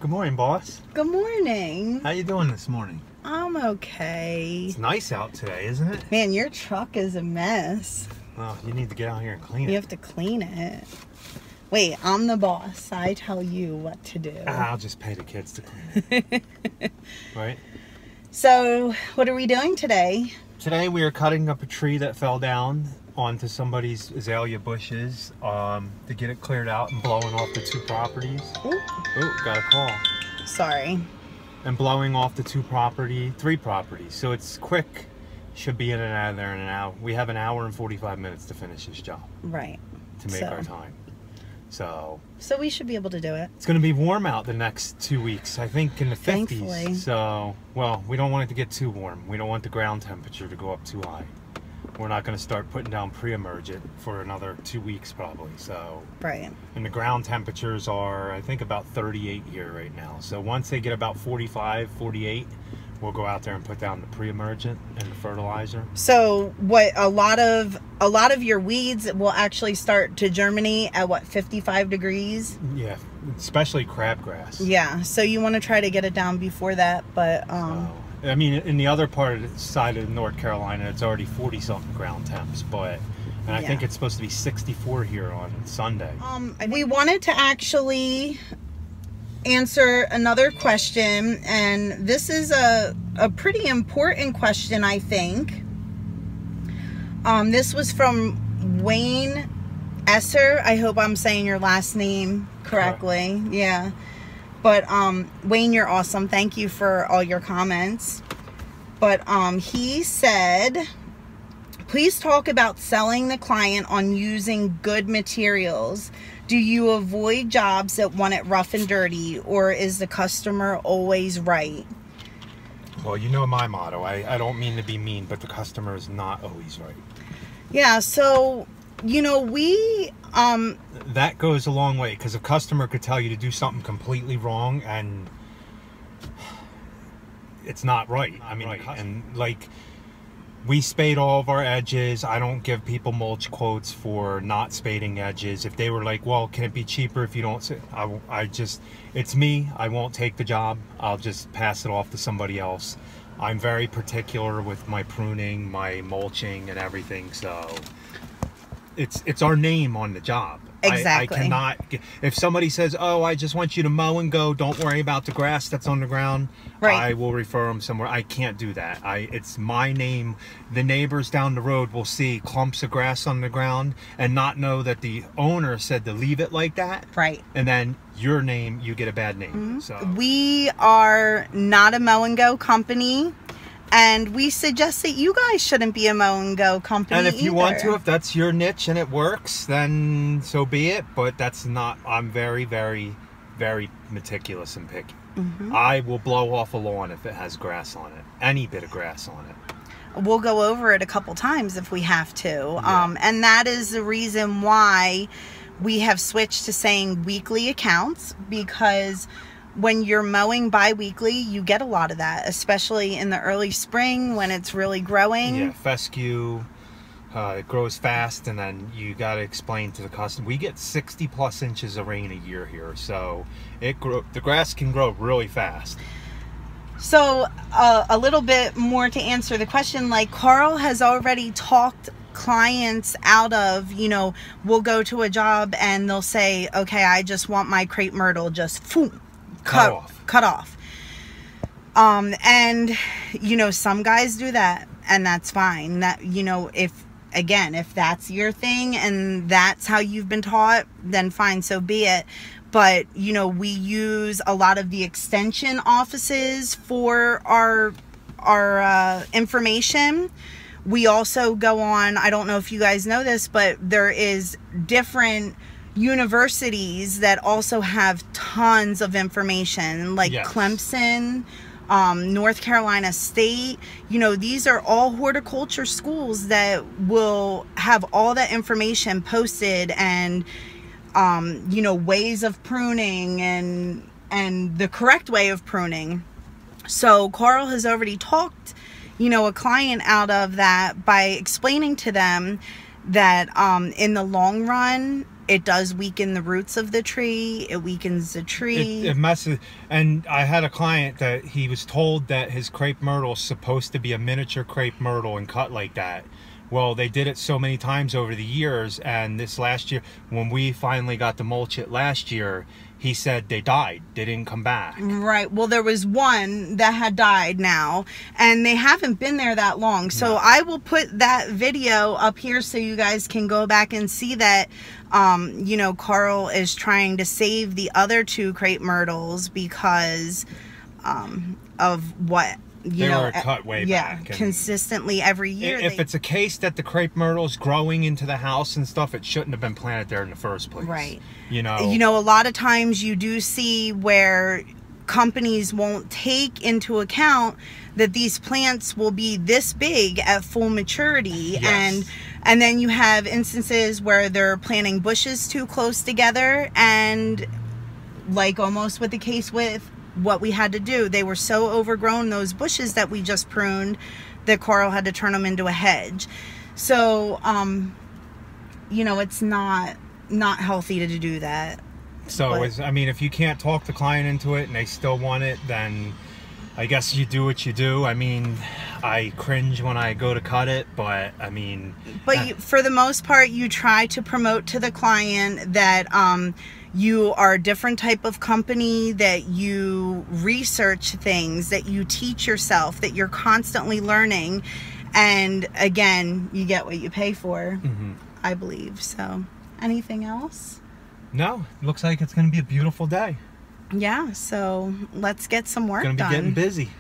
Good morning, boss. Good morning. How you doing this morning? I'm okay. It's nice out today, isn't it? Man, your truck is a mess. Oh, you need to get out here and clean You it. have to clean it. Wait, I'm the boss. I tell you what to do. I'll just pay the kids to clean it. Right? So, what are we doing today? Today we are cutting up a tree that fell down onto somebody's azalea bushes to get it cleared out and blowing off the two properties. Ooh, Oh, got a call. sorry. And blowing off the three properties. So it's quick. Should be in and out of there in an hour. We have an hour and 45 minutes to finish this job. Right. To make our time. So we should be able to do it. it's going to be warm out the next 2 weeks. I think in the 50s. Thankfully. So, well, we don't want it to get too warm. We don't want the ground temperature to go up too high. We're not going to start putting down pre-emergent for another 2 weeks probably. So, Right. and the ground temperatures are, I think, about 38 here right now. So once they get about 45, 48, we'll go out there and put down the pre-emergent and the fertilizer. So, what a lot of your weeds will actually start to germinate at what, 55 degrees? Yeah, especially crabgrass. Yeah. So you want to try to get it down before that, but I mean, in the other part of the side of North Carolina, it's already 40-something ground temps, and I think it's supposed to be 64 here on Sunday. we wanted to actually answer another question, and this is a pretty important question, I think. This was from Wayne Esser. I hope I'm saying your last name correctly. Correct. Yeah. But Wayne, you're awesome. Thank you for all your comments. But he said, please talk about selling the client on using good materials. Do you avoid jobs that want it rough and dirty, or is the customer always right? Well, you know my motto. I don't mean to be mean, but the customer is not always right. Yeah, so, you know, we... that goes a long way, because a customer could tell you to do something completely wrong, and it's not right. I mean, and like... we spade all of our edges. I don't give people mulch quotes for not spading edges. If they were like, well, can it be cheaper if you don't? It's me. I won't take the job. I'll just pass it off to somebody else. I'm very particular with my pruning, my mulching, and everything. So it's our name on the job. Exactly. I cannot, if somebody says, oh, I just want you to mow and go, don't worry about the grass that's on the ground, right, I will refer them somewhere. I can't do that. It's my name. The neighbors down the road will see clumps of grass on the ground and not know that the owner said to leave it like that. Right. And then your name, you get a bad name. Mm-hmm. So we are not a mow and go company. And we suggest that you guys shouldn't be a mow and go company. And if you want either. to, if that's your niche and it works, then so be it. But that's not, I'm very, very, very meticulous and picky. Mm-hmm. I will blow off a lawn if it has grass on it. Any bit of grass on it. We'll go over it a couple times if we have to. Yeah. And that is the reason why we have switched to saying weekly accounts, because when you're mowing bi-weekly, you get a lot of that, especially in the early spring when it's really growing. Yeah, fescue, it grows fast, and then you got to explain to the customer. We get 60 plus inches of rain a year here, so the grass can grow really fast. So a little bit more to answer the question, like Carl has already talked clients out of, you know, we'll go to a job and they'll say, okay, I just want my crepe myrtle just cut off. And you know, some guys do that, and that's fine. That, you know, if that's your thing and that's how you've been taught, then fine, so be it. But, you know, we use a lot of the extension offices for our information. We also go on, I don't know if you guys know this, but there is different universities that also have tons of information, like yes. Clemson, North Carolina State. You know, these are all horticulture schools that will have all that information posted, and you know, ways of pruning and the correct way of pruning. So Carl has already talked, you know, a client out of that by explaining to them that in the long run, it does weaken the roots of the tree. It weakens the tree. It messes. And I had a client that he was told that his crepe myrtle is supposed to be a miniature crepe myrtle and cut like that. Well, they did it so many times over the years, and this last year, when we finally got to mulch it last year, he said they died. They didn't come back. Right. Well, there was one that had died now, and they haven't been there that long. So no. I will put that video up here so you guys can go back and see that, you know, Carl is trying to save the other 2 crepe myrtles because of what... They were cut way back. Yeah, consistently every year. If it's a case that the crepe myrtle is growing into the house and stuff, it shouldn't have been planted there in the first place. Right. You know, a lot of times you do see where companies won't take into account that these plants will be this big at full maturity. Yes. And then you have instances where they're planting bushes too close together, and like almost with the case with what we had to do, they were so overgrown, those bushes that we just pruned, that Carl had to turn them into a hedge. So you know, it's not healthy to do that. So I mean, if you can't talk the client into it and they still want it, then I guess you do what you do. I mean, I cringe when I go to cut it, but I mean, for the most part, you try to promote to the client that you are a different type of company, that you research things, that you teach yourself, that you're constantly learning. And again, you get what you pay for, I believe. So, anything else? No, looks like it's going to be a beautiful day. Yeah, so let's get some work done. Going to be getting busy.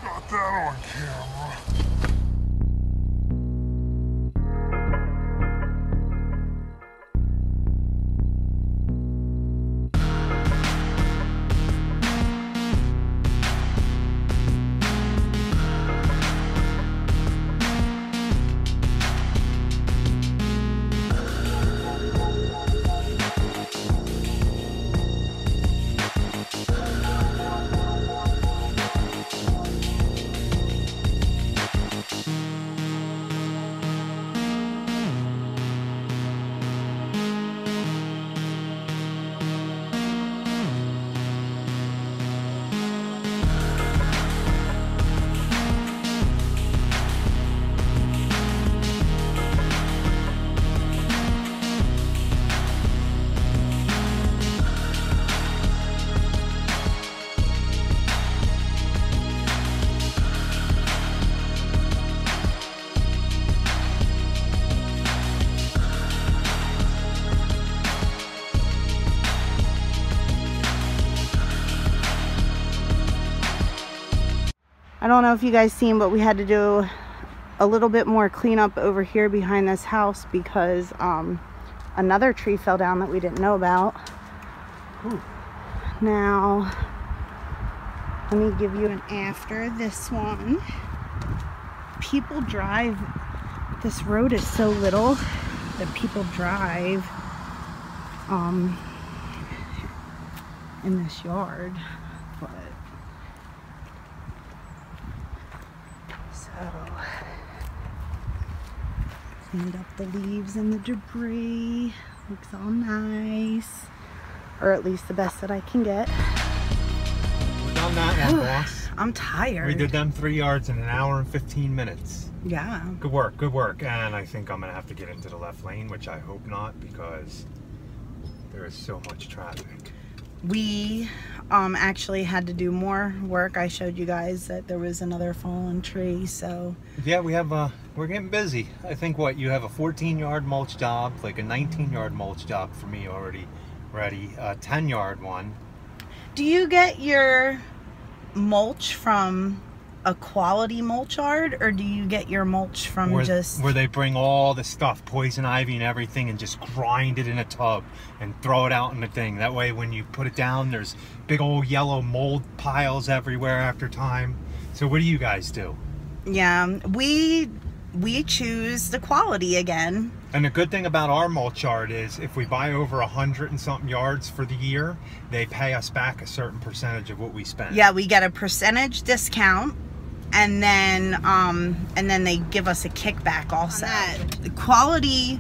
Got that on camera. I don't know if you guys seen, but we had to do a little bit more cleanup over here behind this house because another tree fell down that we didn't know about. Ooh. Now, let me give you an after this one. People drive, this road is so little that people drive in this yard, but so cleaned up the leaves and the debris. Looks all nice, or at least the best that I can get. We're done that one, boss. I'm tired. We did them 3 yards in an hour and 15 minutes. Yeah. Good work, good work. And I think I'm gonna have to get into the left lane, which I hope not, because there is so much traffic. We actually had to do more work. I showed you guys that there was another fallen tree, so yeah, we're getting busy. I think what you have a 14-yard mulch job, like a 19-yard mulch job for me already ready, a 10-yard one. do you get your mulch from a quality mulch yard, or do you get your mulch from where they bring all the stuff, poison ivy and everything, and just grind it in a tub and throw it out in the thing? That way when you put it down, there's big old yellow mold piles everywhere after time. So what do you guys do? Yeah, we choose the quality again. And the good thing about our mulch yard is if we buy over 100 and something yards for the year, they pay us back a certain percentage of what we spend. Yeah, we get a percentage discount, and then they give us a kickback also. The quality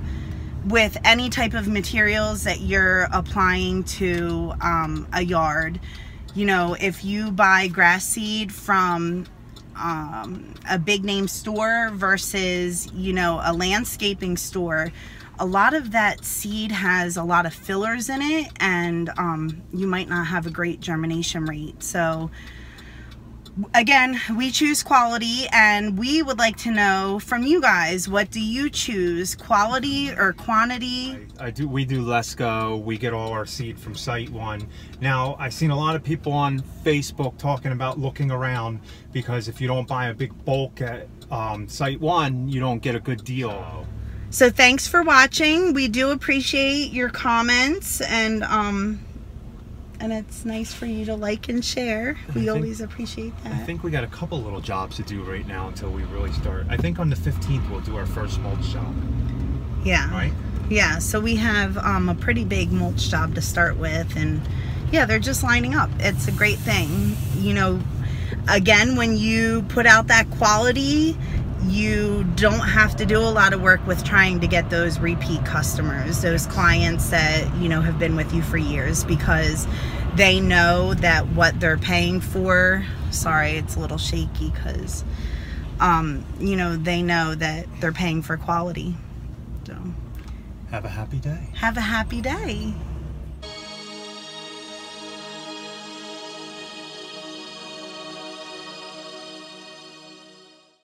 with any type of materials that you're applying to a yard, you know, if you buy grass seed from a big name store versus, you know, a landscaping store, a lot of that seed has a lot of fillers in it, and you might not have a great germination rate. So again, we choose quality, and we would like to know from you guys, what do you choose, quality or quantity? We do Lesco. We get all our seed from Site One. Now, I've seen a lot of people on Facebook talking about looking around, because if you don't buy a big bulk at Site One, you don't get a good deal. So thanks for watching. We do appreciate your comments, and it's nice for you to like and share. We always appreciate that. I think we got a couple little jobs to do right now until we really start. I think on the 15th we'll do our first mulch job. Yeah. Right? Yeah, so we have a pretty big mulch job to start with, and yeah, they're just lining up. It's a great thing. You know, again, when you put out that quality, you don't have to do a lot of work with trying to get those repeat customers, those clients that, you know, have been with you for years, because they know that what they're paying for, sorry, it's a little shaky because, you know, they know that they're paying for quality. So, have a happy day. Have a happy day.